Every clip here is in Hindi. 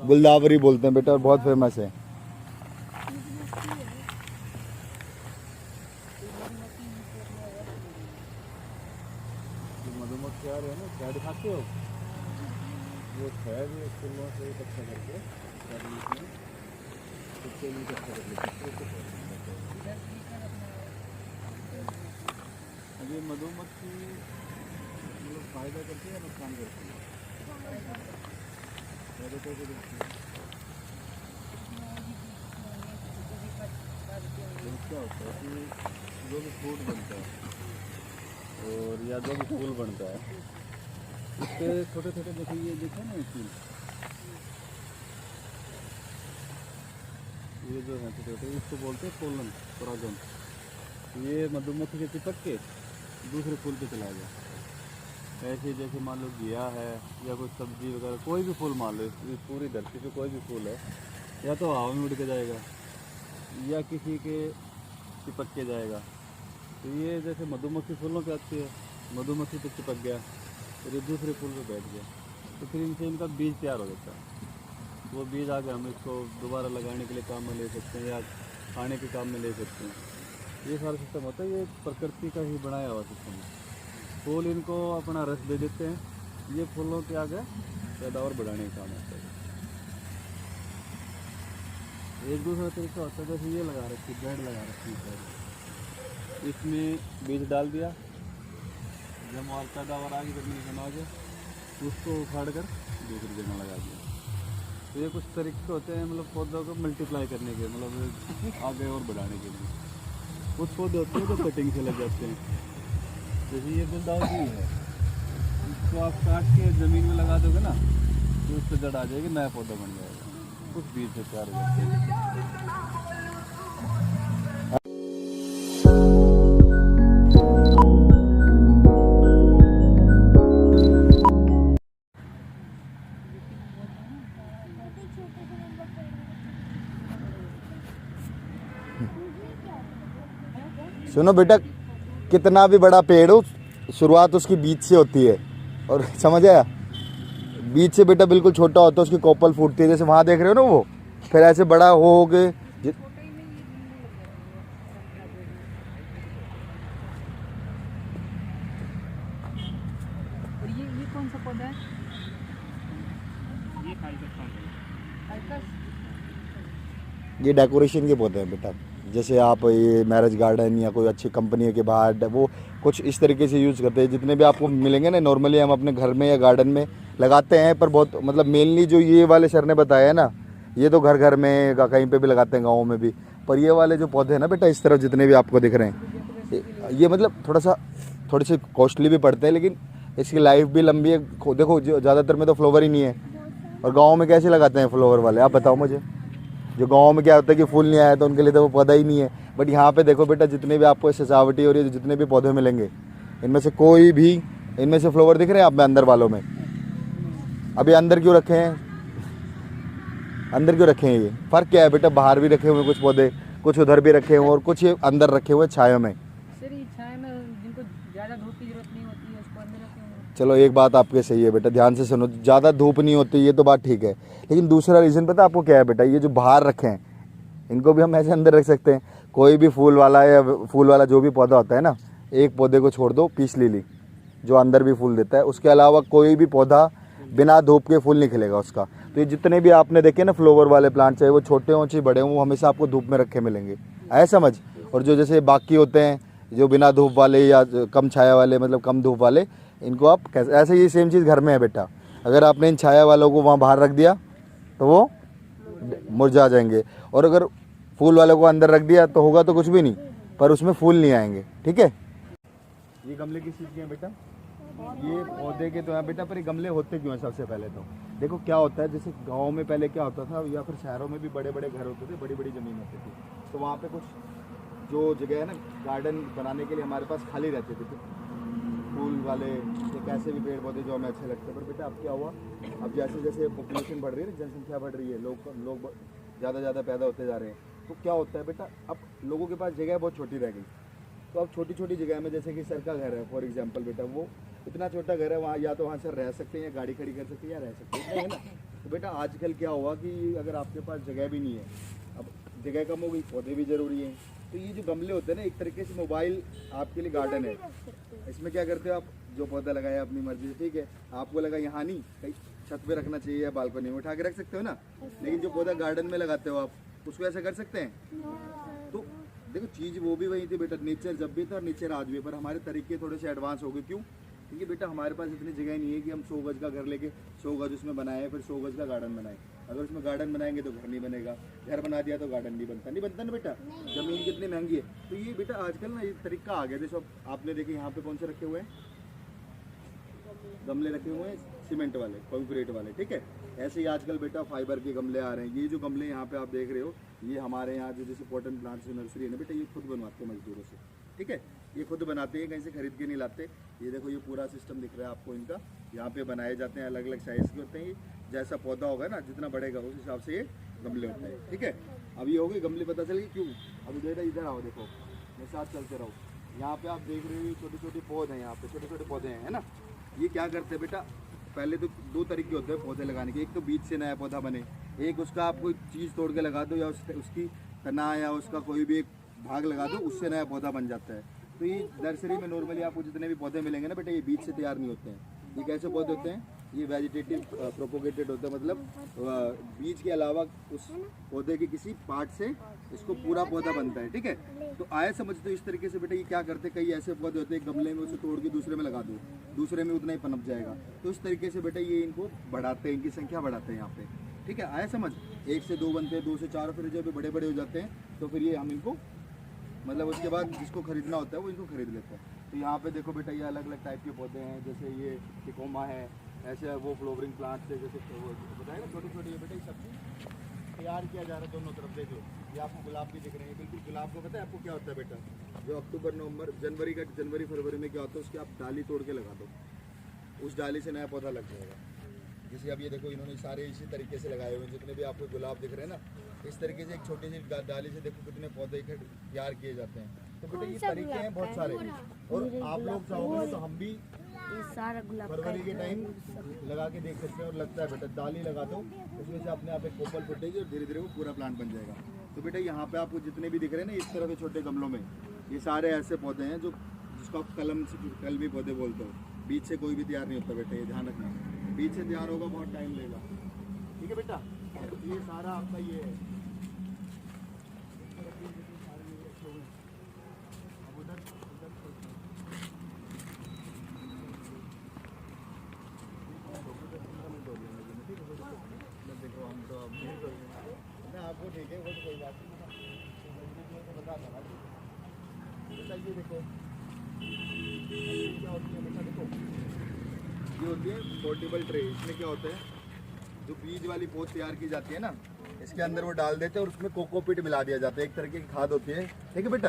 गुलदावरी बोलते हैं बेटा, और बहुत फेमस है। मधुमक्खी आ रहे हैं ना, क्या दिखाते हो? वो है भी फूलों से इकट्ठा करके कुत्ते भी इकट्ठा कर लेते। ये मधुमक्खी मतलब फायदा करती है या नुकसान करती है? फायदा करके देखती है। क्या होता है कि जो भी फूड बनता है और या जो भी फूल बनता है उसके छोटे छोटे जैसे ये देखे ना फूल, ये जो है छोटे छोटे इसको बोलते हैं पोलन परागन। ये मधुमक्खी के चिपक के दूसरे फूल पे चला गया। ऐसे जैसे मान लो घिया है या कोई सब्जी वगैरह कोई भी फूल मान लो, इस पूरी धरती पे कोई भी फूल है, या तो हवा में उड़ के जाएगा या किसी के चिपक के जाएगा। तो ये जैसे मधुमक्खी फूलों पे आती है, मधुमक्खी पे चिपक गया फिर ये दूसरे फूल पे बैठ गया, तो फिर इनसे इनका बीज तैयार हो जाता है। वो बीज आगे हम इसको दोबारा लगाने के लिए काम में ले सकते हैं या खाने के काम में ले सकते हैं। ये सारा सिस्टम होता है, ये प्रकृति का ही बनाया हुआ सिस्टम है। फूल इनको अपना रस दे देते हैं, ये फूलों के आगे पैदावार बढ़ाने का काम आता है। एक दूसरा तरीका होता है जैसे ये लगा रखी बेड लगा रखी है, इसमें बीज डाल दिया, जब और पैदावार आगे जमीन बना के उसको उखाड़ कर दूसरी जगह लगा दिया। तो ये कुछ तरीके होते हैं मतलब पौधों को मल्टीप्लाई करने के, मतलब आगे और बढ़ाने के लिए। कुछ पौधे होते हैं जो कटिंग से लग जाते हैं, जैसे ये गुलदावरी है, इसको आप काट के ज़मीन में लगा दोगे ना तो उस पर जड़ आ जाएगी, नया पौधा बन जाएगा, कुछ बीज से तैयार हो जाते हैं। सुनो बेटा, कितना भी बड़ा पेड़ हो शुरुआत उसकी बीज से होती है, और समझ आया? बीज से बेटा बिल्कुल छोटा होता है, उसकी कोपल फूटती है, जैसे वहाँ देख रहे हो ना वो, फिर ऐसे बड़ा हो गए। ये कौन सा पौधा है? ये डेकोरेशन के पौधे हैं बेटा, जैसे आप ये मैरिज गार्डन या कोई अच्छी कंपनी के बाहर वो कुछ इस तरीके से यूज़ करते हैं। जितने भी आपको मिलेंगे ना नॉर्मली हम अपने घर में या गार्डन में लगाते हैं, पर बहुत मतलब मेनली जो ये वाले सर ने बताया है ना, ये तो घर घर में कहीं पे भी लगाते हैं, गाँव में भी। पर ये वाले जो पौधे हैं ना बेटा, इस तरफ जितने भी आपको दिख रहे हैं, ये मतलब थोड़े से कॉस्टली भी पड़ते हैं, लेकिन इसकी लाइफ भी लंबी है। देखो ज़्यादातर में तो फ्लावर ही नहीं है, और गाँव में कैसे लगाते हैं फ्लावर वाले, आप बताओ मुझे। जो गांव में क्या होता है कि फूल नहीं आया तो उनके लिए तो वो पौधा ही नहीं है। बट यहाँ पे देखो बेटा, जितने भी आपको सजावटी और ये जितने भी पौधे मिलेंगे, इनमें से कोई भी, इनमें से फ्लावर दिख रहे हैं आप में अंदर वालों में? अभी अंदर क्यों रखे हैं? अंदर क्यों रखे हैं? ये फ़र्क क्या है बेटा? बाहर भी रखे हुए कुछ पौधे, कुछ उधर भी रखे हुए और कुछ अंदर रखे हुए छाया में। चलो एक बात आपके सही है बेटा, ध्यान से सुनो, ज़्यादा धूप नहीं होती ये तो बात ठीक है, लेकिन दूसरा रीज़न पता आपको क्या है बेटा? ये जो बाहर रखे हैं इनको भी हम ऐसे अंदर रख सकते हैं। कोई भी फूल वाला या फूल वाला जो भी पौधा होता है ना, एक पौधे को छोड़ दो, पीस लिली जो अंदर भी फूल देता है, उसके अलावा कोई भी पौधा बिना धूप के फूल नहीं खिलेगा उसका। तो ये जितने भी आपने देखे ना फ्लावर वाले प्लांट, चाहे वो छोटे हों चाहे बड़े हों, वो हमेशा आपको धूप में रखे मिलेंगे, ऐसा समझ। और जो जैसे बाकी होते हैं जो बिना धूप वाले या कम छाया वाले, मतलब कम धूप वाले, इनको आप कैसे, ऐसे ही सेम चीज़ घर में है बेटा। अगर आपने इन छाया वालों को वहाँ बाहर रख दिया तो वो मुरझा जाएंगे, और अगर फूल वालों को अंदर रख दिया तो होगा तो कुछ भी नहीं, पर उसमें फूल नहीं आएंगे। ठीक है? ये गमले किस चीज़ के हैं बेटा? ये पौधे के तो हैं बेटा, पर ये गमले होते क्यों हैं? सबसे पहले तो देखो क्या होता है, जैसे गाँव में पहले क्या होता था, या फिर शहरों में भी बड़े बड़े घर होते थे, बड़ी बड़ी ज़मीन होती थी, तो वहाँ पे कुछ जो जगह है ना गार्डन बनाने के लिए हमारे पास खाली रहते थे, फूल वाले या कैसे भी पेड़ पौधे जो हमें अच्छे लगते हैं। पर बेटा अब क्या हुआ, अब जैसे जैसे पॉपुलेशन बढ़ रही है, जनसंख्या बढ़ रही है, लोग ज़्यादा पैदा होते जा रहे हैं, तो क्या होता है बेटा, अब लोगों के पास जगह बहुत छोटी रह गई। तो अब छोटी छोटी जगह में, जैसे कि सर का घर है फॉर एग्जांपल बेटा, वो इतना छोटा घर है, वहाँ या तो वहाँ सर रह सकते हैं या गाड़ी खड़ी कर सकते हैं या रह सकते हैं, है ना? तो बेटा आजकल क्या हुआ कि अगर आपके पास जगह भी नहीं है, अब जगह कम हो गई, पौधे भी ज़रूरी हैं, तो ये जो गमले होते हैं ना, एक तरीके से मोबाइल आपके लिए गार्डन है। इसमें क्या करते हो आप, जो पौधा लगाया अपनी मर्जी से, ठीक है, आपको लगा यहाँ नहीं, कहीं छत पे रखना चाहिए या बालकनी में उठा के रख सकते हो ना, लेकिन जो पौधा गार्डन में लगाते हो आप, उसको ऐसा कर सकते हैं। तो देखो चीज़ वो भी वही थी बेटा, नेचर जब भी था और नेचर आज भी, पर हमारे तरीके थोड़े से एडवांस हो गए। क्यों? क्योंकि बेटा हमारे पास इतनी जगह नहीं है कि हम 100 गज का घर लेके 100 गज उसमें बनाए, फिर 100 गज का गार्डन बनाए। अगर उसमें गार्डन बनाएंगे तो घर नहीं बनेगा, घर बना दिया तो गार्डन नहीं बनता ना बेटा, ज़मीन कितनी महंगी है। तो ये बेटा आजकल ना ये तरीका आ गया। जैसे आपने देखे यहाँ पे कौन से रखे हुए हैं, गमले रखे हुए हैं सीमेंट वाले, कंक्रीट वाले, ठीक है। ऐसे ही आजकल बेटा फाइबर के गमले आ रहे हैं। ये जो गमले यहाँ पे आप देख रहे हो, ये हमारे यहाँ जो जैसे पॉटन प्लांट्स की नर्सरी है ना बेटा, ये खुद बनवाते हैं मजदूरों से, ठीक है, ये खुद बनाते हैं, कहीं से खरीद के नहीं लाते। ये देखो ये पूरा सिस्टम दिख रहा है आपको इनका, यहाँ पे बनाए जाते हैं, अलग अलग साइज़ के होते हैं। ये जैसा पौधा होगा ना, जितना बढ़ेगा उस हिसाब से ये गमले होते हैं, ठीक है। अब ये हो गई गमले, पता चल गई क्यों। अभी बेटा इधर आओ, देखो मेरे साथ चलते रहो। यहाँ पे आप देख रहे हो छोटे छोटे पौधे हैं, यहाँ पे छोटे छोटे पौधे हैं, है ना। ये क्या करते हैं बेटा, पहले तो दो तरीके होते हैं पौधे लगाने के, एक तो बीज से नया पौधा बने, एक उसका आप कोई चीज़ तोड़ के लगा दो या उसकी तना या उसका कोई भी एक भाग लगा दो, उससे नया पौधा बन जाता है। तो ये नर्सरी में नॉर्मली आपको जितने भी पौधे मिलेंगे ना बेटा, ये बीज से तैयार नहीं होते हैं। ये कैसे पौधे होते हैं, ये वेजिटेटिव प्रोपोगेटेड होता है, मतलब बीज के अलावा उस पौधे के किसी पार्ट से इसको पूरा पौधा बनता है, ठीक है। तो आए समझ, तो इस तरीके से बेटा ये क्या करते हैं, कई ऐसे पौधे होते हैं गमले में, उसे तोड़ के दूसरे में लगा दो, दूसरे में उतना ही पनप जाएगा। तो इस तरीके से बेटा ये इनको बढ़ाते हैं, इनकी संख्या बढ़ाते हैं यहाँ पे, ठीक है। आया समझ, 1 से 2 बनते हैं, 2 से 4, फिर जब बड़े बड़े हो जाते हैं तो फिर ये हम इनको मतलब उसके बाद जिसको खरीदना होता है वो इनको खरीद लेते हैं। तो यहाँ पे देखो बेटा ये अलग अलग टाइप के पौधे हैं, जैसे ये टिकोमा है, ऐसे वो फ्लोवरिंग प्लांट्स है, जैसे वो बताया ना छोटे छोटे, ये बेटा ये सब चीज़ तैयार किया जा रहा है। दोनों तरफ देख लो, ये आपको गुलाब भी दिख रहे हैं, बिल्कुल गुलाब को पता है आपको क्या होता है बेटा, जो अक्टूबर नवंबर जनवरी फरवरी में क्या होता है, उसकी आप डाली तोड़ के लगा दो, उस डाली से नया पौधा लग जाएगा। जैसे अब ये देखो इन्होंने सारे इसी तरीके से लगाए हुए हैं, जितने भी आपको गुलाब दिख रहे हैं ना, इस तरीके से एक छोटी सी डाली से देखो कितने पौधे तैयार किए जाते हैं। तो बेटा ये तरीके हैं बहुत सारे, और आप लोग चाहोगे तो हम भी सारा गुलाब फरवरी के टाइम लगा के देख सकते हैं। और लगता है बेटा डाली लगा दो, उसमें से अपने आप एक कोपल फुटेगी और धीरे धीरे वो पूरा प्लांट बन जाएगा। तो बेटा यहाँ पे आपको जितने भी दिख रहे हैं ना इस तरह के छोटे गमलों में, ये सारे ऐसे पौधे हैं जो जिसको आप कलमी पौधे बोलते हो, बीज से कोई भी तैयार नहीं होता बेटा, ये ध्यान रखना। बीज से तैयार होगा बहुत टाइम लगेगा, ठीक है बेटा। ये सारा आपका ये है। अब उधर देखो हम तो अब ना आपको ठीक है, वो तो कोई बात नहीं, तो बता देना बेटा। ये देखो क्या होती है बेटा, देखो ये होती है पोर्टेबल ट्रे। इसमें क्या होता है, जो बीज वाली पौध तैयार की जाती है ना, इसके अंदर वो डाल देते हैं और उसमें कोकोपीट मिला दिया जाता है, एक तरह की खाद होती है, ठीक है बेटा।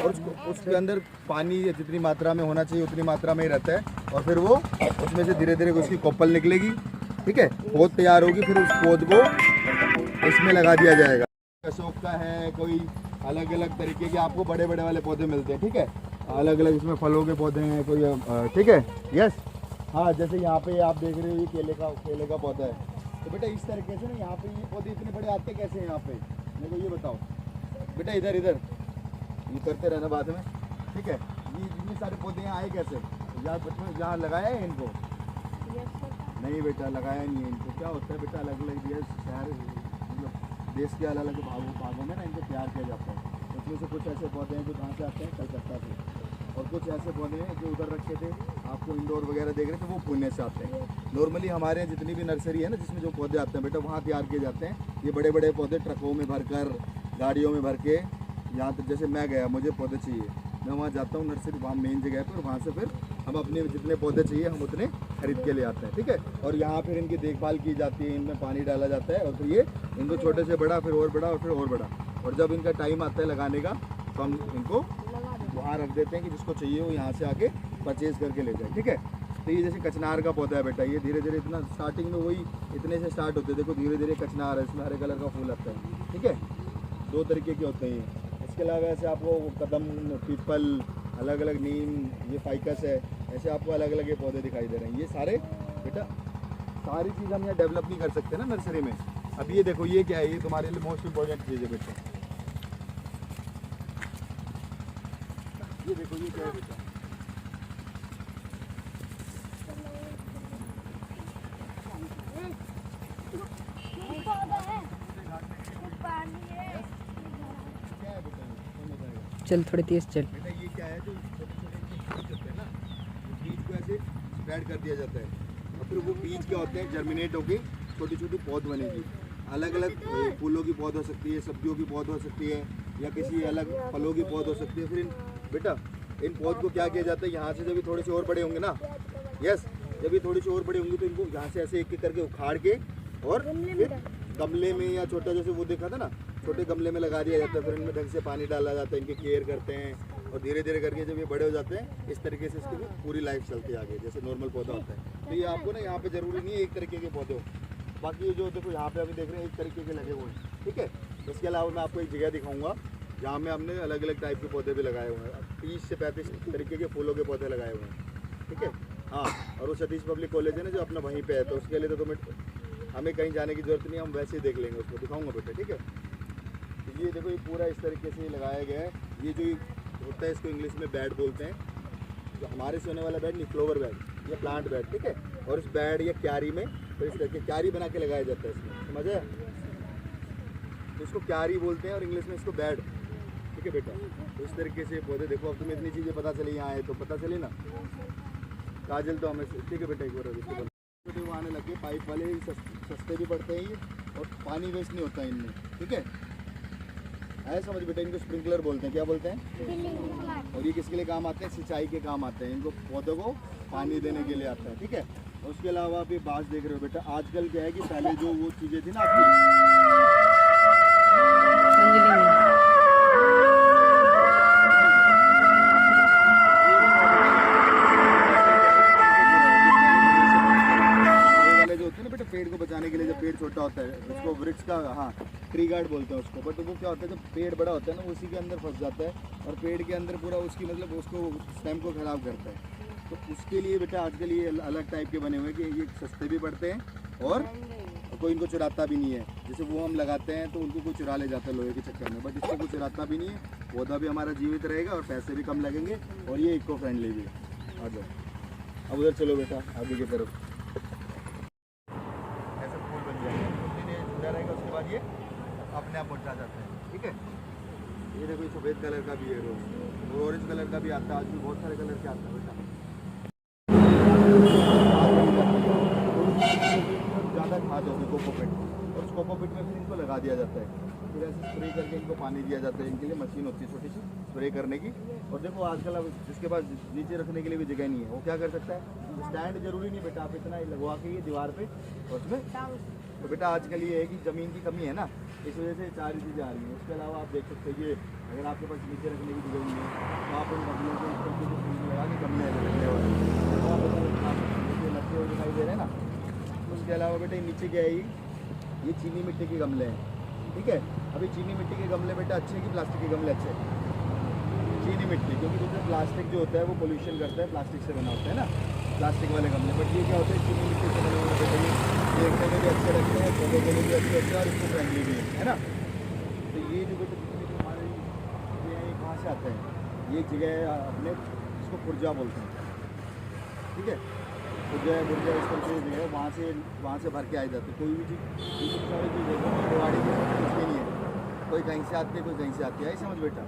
और उसके अंदर पानी जितनी मात्रा में होना चाहिए उतनी मात्रा में ही रहता है, और फिर वो उसमें से धीरे धीरे उसकी कोपल निकलेगी, ठीक है, पौध तैयार होगी, फिर उस पौध को इसमें लगा दिया जाएगा। अशोक का है, कोई अलग अलग तरीके के आपको बड़े बड़े वाले पौधे मिलते हैं, ठीक है, अलग अलग इसमें फलों के पौधे हैं कोई, ठीक है, यस हाँ। जैसे यहाँ पे आप देख रहे हो ये केले का पौधा है। तो बेटा इस तरीके से ना यहाँ पे ये पौधे इतने बड़े आते कैसे हैं यहाँ पे, मेरे को ये बताओ बेटा। इधर ये करते रहना बाद में, ठीक है। ये इतने सारे पौधे यहाँ आए कैसे, यहाँ लगाया है इनको? नहीं बेटा लगाया नहीं है इनको। क्या होता है बेटा, अलग अलग शहर मतलब देश के अलग अलग भागों में ना इनको तैयार किया जाता है। उसमें से कुछ ऐसे पौधे हैं जो कहाँ से आते हैं, कलकत्ता से, और कुछ ऐसे पौधे हैं जो उधर रखे थे आपको इंडोर वगैरह देख रहे थे, वो पुणे से आते हैं। नॉर्मली हमारे यहाँ जितनी भी नर्सरी है ना जिसमें जो पौधे आते हैं बेटा, वहाँ तैयार किए जाते हैं। ये बड़े बड़े पौधे ट्रकों में भरकर, गाड़ियों में भर के, यहाँ तक जैसे मैं गया मुझे पौधे चाहिए, मैं वहाँ जाता हूँ नर्सरी, वहाँ मेन जगह पर, वहाँ से फिर हम अपने जितने पौधे चाहिए हम उतने खरीद के ले आते हैं, ठीक है। और यहाँ फिर इनकी देखभाल की जाती है, इनमें पानी डाला जाता है, और फिर ये इनको छोटे से बड़ा, फिर और बड़ा, और फिर और बड़ा, और जब इनका टाइम आता है लगाने का तो हम इनको वहाँ रख देते हैं कि जिसको चाहिए वो यहाँ से आके परचेज़ करके ले जाए, ठीक है। तो ये जैसे कचनार का पौधा है बेटा, ये धीरे धीरे इतना स्टार्टिंग में वही इतने से स्टार्ट होते हैं, देखो धीरे धीरे कचनार है, इसमें हरे कलर का फूल आता है, ठीक है। 2 तरीके के होते हैं। इसके अलावा ऐसे आपको कदम, पीपल, अलग अलग नीम, ये फाइकस है, ऐसे आपको अलग अलग ये पौधे दिखाई दे रहे हैं। ये सारे बेटा सारी चीज़ हम यहाँ डेवलप नहीं कर सकते ना नर्सरी में। अब ये देखो ये क्या है, ये तुम्हारे लिए मोस्ट इम्पोर्टेंट चीज़ है बेटा। ये देखो ये क्या है बेटा, क्या है बेटा, समझ आएगा चल थोड़ी तेज चल। बेटा। ये क्या है, जो छोटे छोटे बीज होते हैं ना, उस बीज को ऐसे स्प्रेड कर दिया जाता है और फिर वो बीज क्या होते हैं, जर्मिनेट होके छोटी छोटी पौध बनेगी। अलग अलग फूलों की पौध हो सकती है, सब्जियों की पौध हो सकती है, या किसी अलग फलों की पौध हो सकती है। फिर बेटा इन पौध को क्या किया जाता है, यहाँ से जब ये थोड़े से और बड़े होंगे ना, यस, जब ये थोड़ी सी और बड़ी होंगी तो इनको यहाँ से ऐसे एक एक करके उखाड़ के और फिर गमले में या छोटा, जैसे वो देखा था ना, छोटे गमले में लगा दिया जाता है। फिर इनमें ढंग से पानी डाला जाता है, इनकी केयर करते हैं और धीरे धीरे करके जब ये बड़े हो जाते हैं इस तरीके से इसकी पूरी लाइफ चलती है आगे, जैसे नॉर्मल पौधा होता है। तो ये आपको ना यहाँ पे ज़रूरी नहीं है एक तरीके के पौधे हो, बाकी ये जो देखो यहाँ पे अभी देख रहे हैं एक तरीके के लगे हुए हैं, ठीक है। इसके अलावा मैं आपको एक जगह दिखाऊंगा जहाँ में हमने अलग अलग टाइप के पौधे भी लगाए हुए हैं, 30 से 35 तरीके के फूलों के पौधे लगाए हुए हैं, ठीक है। हाँ, और वो सतीश पब्लिक कॉलेज है ना जो अपना वहीं पे है, तो उसके लिए तो तुम्हें हमें कहीं जाने की जरूरत नहीं, हम वैसे ही देख लेंगे, उसको दिखाऊंगा बेटा, ठीक है। तो ये देखो ये पूरा इस तरीके से लगाया गया है। ये जो होता है इसको इंग्लिश में बेड बोलते हैं, जो हमारे से होने वाला बेड नहीं, फ्लोवर बेड या प्लांट बेड, ठीक है। और इस बेड या क्यारी में तो इस तरह की क्यारी बना के लगाया जाता है इसमें, समझ आया। तो इसको क्यारी बोलते हैं और इंग्लिश में इसको बेड, ठीक है बेटा। तो इस तरीके से पौधे देखो, अब तुम्हें इतनी चीज़ें पता चली, यहाँ आए तो पता चली ना। काजल तो हमें, ठीक है बेटा, एक बार इसको छोटे वो आने लगे, पाइप वाले सस्ते भी पड़ते हैं ये, और पानी वेस्ट नहीं होता इनमें, ठीक है। ऐसा समझ बेटा, इनको स्प्रिंकलर बोलते हैं, क्या बोलते हैं। और ये किसके लिए काम आते हैं, सिंचाई के काम आते हैं, इनको पौधों को पानी देने के लिए आता है, ठीक है। उसके अलावा आप ये बांस देख रहे हो बेटा, आजकल क्या है कि पहले जो वो चीज़ें थी ना आपकी, पेड़ को बचाने के लिए, जब पेड़ छोटा होता है उसको वृक्ष का, हाँ, ट्री गार्ड बोलते हैं उसको। बट वो क्या होता है, जब पेड़ बड़ा होता है ना, उसी के अंदर फंस जाता है और पेड़ के अंदर पूरा उसकी मतलब उसको स्टेम को ख़राब करता है। तो उसके लिए बेटा आजकल ये अलग टाइप के बने हुए हैं कि ये सस्ते भी पड़ते हैं और कोई इनको चुराता भी नहीं है। जैसे वो हम लगाते हैं तो उनको कोई चुरा ले जाता है लोहे के चक्कर में, बट इसको कोई चुराता भी नहीं है, पौधा भी हमारा जीवित रहेगा और पैसे भी कम लगेंगे और ये इको फ्रेंडली भी है। आ जाओ, अब उधर चलो बेटा आगे की तरफ। रहेगा उसके बाद ये अपने आप मुरझा जाता है, ठीक है। ये देखो ये सफ़ेद कलर का भी है रोज, और ऑरेंज कलर का भी आता है, आजकल बहुत सारे कलर के आता है बेटा। ज़्यादा खाद होगी कोकोपीट, और उस कोकोपीट में फिर इनको लगा दिया जाता है, फिर ऐसे स्प्रे करके इनको पानी दिया जाता है। इनके लिए मशीन होती है छोटी सी स्प्रे करने की। और देखो आजकल अब जिसके पास नीचे रखने के लिए भी जगह नहीं है, वो क्या कर सकता है, स्टैंड जरूरी नहीं बेटा, आप इतना लगवा के ये दीवार पे और उसमें। तो बेटा आजकल ये है कि ज़मीन की कमी है ना, इस वजह से सारी चीज़ें आ रही हैं। उसके अलावा आप देख सकते हैं, ये अगर आपके पास नीचे रखने की जगह नहीं है तो आप उन गमलों को इस तरीके से फूल लगा के गमले रखने वाले लगते हुए दिखाई दे रहे हैं ना। उसके अलावा बेटा नीचे क्या है, ये चीनी मिट्टी के गमले हैं, ठीक है। अभी चीनी मिट्टी के गमले बेटा अच्छे हैं कि प्लास्टिक के गमले अच्छे हैं? चीनी मिट्टी, क्योंकि दूसरा प्लास्टिक जो होता है वो पोल्यूशन करता है, प्लास्टिक से बना होता है ना प्लास्टिक वाले गमले। बट ये क्या होता है, चीनी मिट्टी से बने हुए बेटा, देखने में भी अच्छे लगते हैं, पौधों के लिए भी अच्छे लगते हैं और इसको फ्रेंडली भी है ना। तो ये जो बेटा हमारे ये कहाँ से आते हैं, ये जगह है अपने, इसको पुर्जा बोलते हैं, ठीक है। पुर्जा इस तरह से जो है वहाँ से भर के आ जाते हैं। कोई भी चीज़ सारी चीज़ है, दिवाड़ी की कुछ भी नहीं है, कोई कहीं से आती है कोई कहीं से आती है, समझ बेटा।